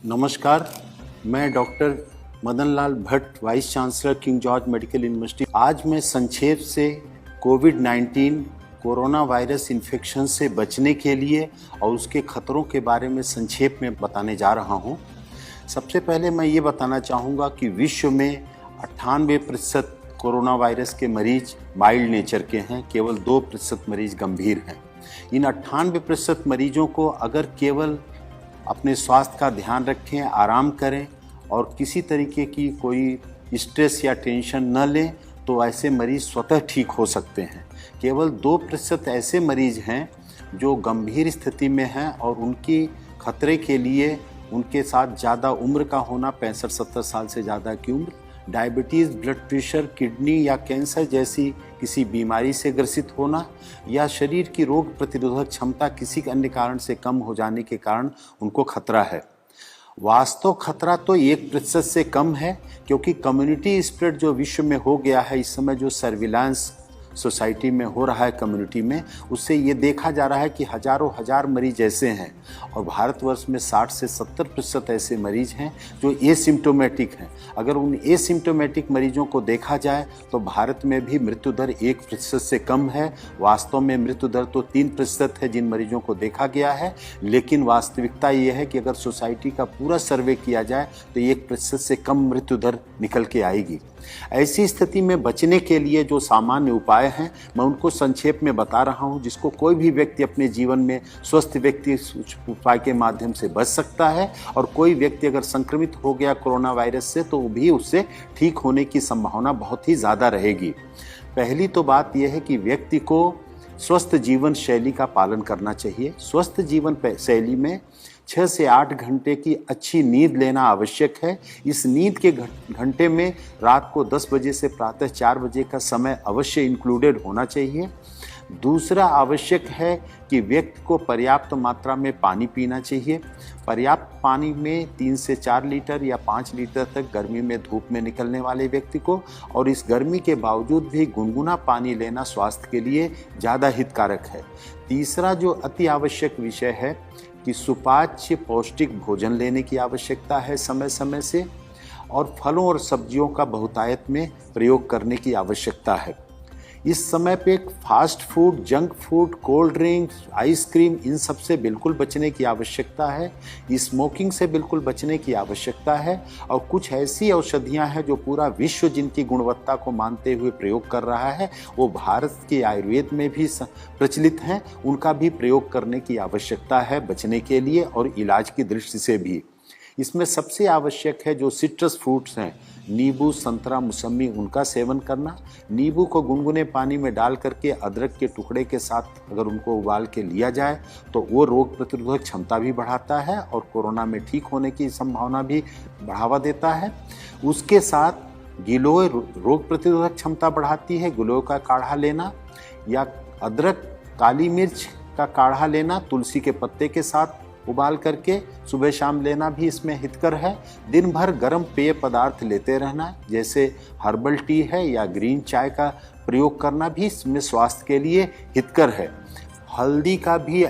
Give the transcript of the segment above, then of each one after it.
नमस्कार, मैं doctor Madan Lal Bhatt, vice chancellor King George Medical University. आज मैं संक्षेप से कोविड-19 कोरोना वायरस इन्फेक्शन से बचने के लिए और उसके खतरों के बारे में संक्षेप में बताने जा रहा हूं। सबसे पहले मैं ये बताना चाहूँगा कि विश्व में 98% कोरोना वायरस के मरीज माइल्ड नेचर के हैं, केवल 2% मरीज गंभीर हैं। इन 98% मरीजों को अगर केवल अपने स्वास्थ्य का ध्यान रखें, आराम करें और किसी तरीके की कोई स्ट्रेस या टेंशन न लें तो ऐसे मरीज स्वतः ठीक हो सकते हैं। केवल 2% ऐसे मरीज हैं जो गंभीर स्थिति में हैं और उनकी खतरे के लिए उनके साथ ज़्यादा उम्र का होना, 65-70 साल से ज़्यादा की उम्र, डायबिटीज़, ब्लड प्रेशर, किडनी या कैंसर जैसी किसी बीमारी से ग्रसित होना या शरीर की रोग प्रतिरोधक क्षमता किसी अन्य कारण से कम हो जाने के कारण उनको खतरा है। वास्तव खतरा तो 1% से कम है, क्योंकि कम्युनिटी स्प्रेड जो विश्व में हो गया है इस समय, जो सर्विलांस सोसाइटी में हो रहा है कम्युनिटी में, उससे ये देखा जा रहा है कि हजारों हजार मरीज ऐसे हैं और भारतवर्ष में 60 से 70% ऐसे मरीज हैं जो एसिम्टोमेटिक हैं। अगर उन एसिम्टोमेटिक मरीजों को देखा जाए तो भारत में भी मृत्यु दर 1% से कम है। वास्तव में मृत्यु दर तो 3% है जिन मरीजों को देखा गया है, लेकिन वास्तविकता ये है कि अगर सोसाइटी का पूरा सर्वे किया जाए तो 1% से कम मृत्यु दर निकल के आएगी। ऐसी स्थिति में बचने के लिए जो सामान्य उपाय हैं मैं उनको संक्षेप में बता रहा हूं, जिसको कोई भी व्यक्ति अपने जीवन में स्वस्थ व्यक्ति उपाय के माध्यम से बच सकता है। और कोई व्यक्ति अगर संक्रमित हो गया कोरोना वायरस से तो भी उससे ठीक होने की संभावना बहुत ही ज़्यादा रहेगी। पहली तो बात यह है कि व्यक्ति को स्वस्थ जीवन शैली का पालन करना चाहिए। स्वस्थ जीवन शैली में 6 से 8 घंटे की अच्छी नींद लेना आवश्यक है। इस नींद के घंटे में रात को 10 बजे से प्रातः 4 बजे का समय अवश्य इंक्लूडेड होना चाहिए। दूसरा आवश्यक है कि व्यक्ति को पर्याप्त मात्रा में पानी पीना चाहिए। पर्याप्त पानी में 3 से 4 लीटर या 5 लीटर तक गर्मी में धूप में निकलने वाले व्यक्ति को, और इस गर्मी के बावजूद भी गुनगुना पानी लेना स्वास्थ्य के लिए ज़्यादा हितकारक है। तीसरा जो अति आवश्यक विषय है कि सुपाच्य पौष्टिक भोजन लेने की आवश्यकता है समय समय से, और फलों और सब्जियों का बहुतायत में प्रयोग करने की आवश्यकता है। इस समय पे fast food, junk food, cold drinks, ice cream, इन सब से बिल्कुल बचने की आवश्यकता है। स्मोकिंग से बिल्कुल बचने की आवश्यकता है। और कुछ ऐसी औषधियां हैं जो पूरा विश्व जिनकी गुणवत्ता को मानते हुए प्रयोग कर रहा है, वो भारत के आयुर्वेद में भी प्रचलित हैं, उनका भी प्रयोग करने की आवश्यकता है बचने के लिए और इलाज की दृष्टि से भी। इसमें सबसे आवश्यक है जो सिट्रस फ्रूट्स हैं, नींबू, संतरा, मौसमी, उनका सेवन करना। नींबू को गुनगुने पानी में डाल करके अदरक के टुकड़े के साथ अगर उनको उबाल के लिया जाए तो वो रोग प्रतिरोधक क्षमता भी बढ़ाता है और कोरोना में ठीक होने की संभावना भी बढ़ावा देता है। उसके साथ गिलोय रोग प्रतिरोधक क्षमता बढ़ाती है, गिलोय का काढ़ा लेना या अदरक, काली मिर्च का काढ़ा लेना तुलसी के पत्ते के साथ उबाल करके सुबह शाम लेना भी इसमें हितकर है। दिन भर गर्म पेय पदार्थ लेते रहना, जैसे हर्बल टी है या ग्रीन चाय का प्रयोग करना भी इसमें स्वास्थ्य के लिए हितकर है। हल्दी का भी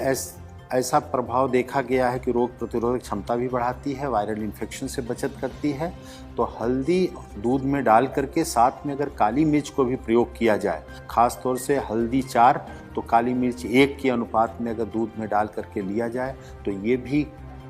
ऐसा प्रभाव देखा गया है कि रोग प्रतिरोधक क्षमता भी बढ़ाती है, वायरल इन्फेक्शन से बचत करती है। तो हल्दी दूध में डाल करके साथ में अगर काली मिर्च को भी प्रयोग किया जाए, खास तौर से हल्दी 4 तो काली मिर्च 1 के अनुपात में अगर दूध में डाल करके लिया जाए तो ये भी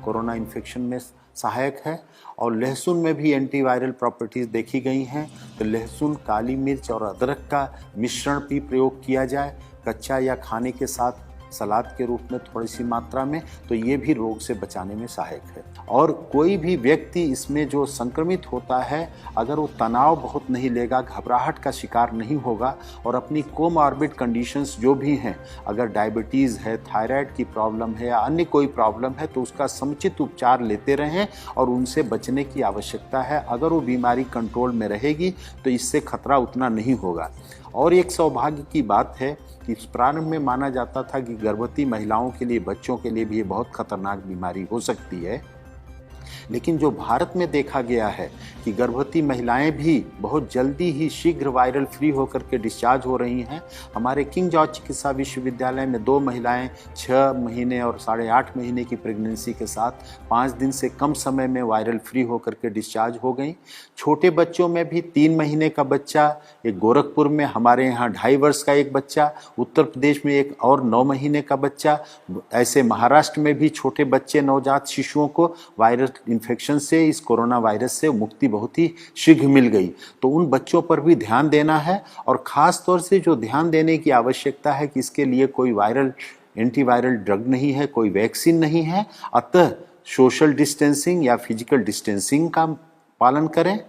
कोरोना इन्फेक्शन में सहायक है। और लहसुन में भी एंटीवायरल प्रॉपर्टीज़ देखी गई हैं, तो लहसुन, काली मिर्च और अदरक का मिश्रण भी प्रयोग किया जाए कच्चा या खाने के साथ सलाद के रूप में थोड़ी सी मात्रा में, तो ये भी रोग से बचाने में सहायक है। और कोई भी व्यक्ति इसमें जो संक्रमित होता है अगर वो तनाव बहुत नहीं लेगा, घबराहट का शिकार नहीं होगा और अपनी कोमॉर्बिड कंडीशंस जो भी हैं, अगर डायबिटीज़ है, थायराइड की प्रॉब्लम है या अन्य कोई प्रॉब्लम है, तो उसका समुचित उपचार लेते रहें और उनसे बचने की आवश्यकता है। अगर वो बीमारी कंट्रोल में रहेगी तो इससे खतरा उतना नहीं होगा। और एक सौभाग्य की बात है कि प्रारंभ में माना जाता था कि गर्भवती महिलाओं के लिए, बच्चों के लिए भी ये बहुत खतरनाक बीमारी हो सकती है, लेकिन जो भारत में देखा गया है कि गर्भवती महिलाएं भी बहुत जल्दी ही शीघ्र वायरल फ्री होकर के डिस्चार्ज हो रही हैं। हमारे किंग जॉर्ज चिकित्सा विश्वविद्यालय में 2 महिलाएं 6 महीने और 8.5 महीने की प्रेगनेंसी के साथ 5 दिन से कम समय में वायरल फ्री होकर के डिस्चार्ज हो गई। छोटे बच्चों में भी 3 महीने का बच्चा, एक गोरखपुर में, हमारे यहाँ 2.5 वर्ष का एक बच्चा, उत्तर प्रदेश में एक और 9 महीने का बच्चा, ऐसे महाराष्ट्र में भी छोटे बच्चे नवजात शिशुओं को वायरल इन्फेक्शन से, इस कोरोना वायरस से मुक्ति बहुत ही शीघ्र मिल गई। तो उन बच्चों पर भी ध्यान देना है और ख़ास तौर से जो ध्यान देने की आवश्यकता है कि इसके लिए कोई वायरल एंटीवायरल ड्रग नहीं है, कोई वैक्सीन नहीं है, अतः सोशल डिस्टेंसिंग या फिजिकल डिस्टेंसिंग का पालन करें,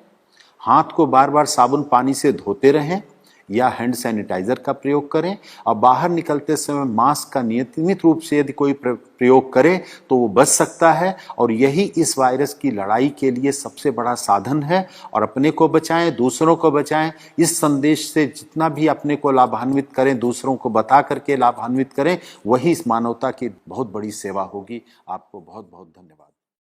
हाथ को बार बार साबुन पानी से धोते रहें या हैंड सैनिटाइजर का प्रयोग करें और बाहर निकलते समय मास्क का नियमित रूप से यदि कोई प्रयोग करे तो वो बच सकता है। और यही इस वायरस की लड़ाई के लिए सबसे बड़ा साधन है। और अपने को बचाएं, दूसरों को बचाएं। इस संदेश से जितना भी अपने को लाभान्वित करें, दूसरों को बता करके लाभान्वित करें, वही इस मानवता की बहुत बड़ी सेवा होगी। आपको बहुत बहुत धन्यवाद।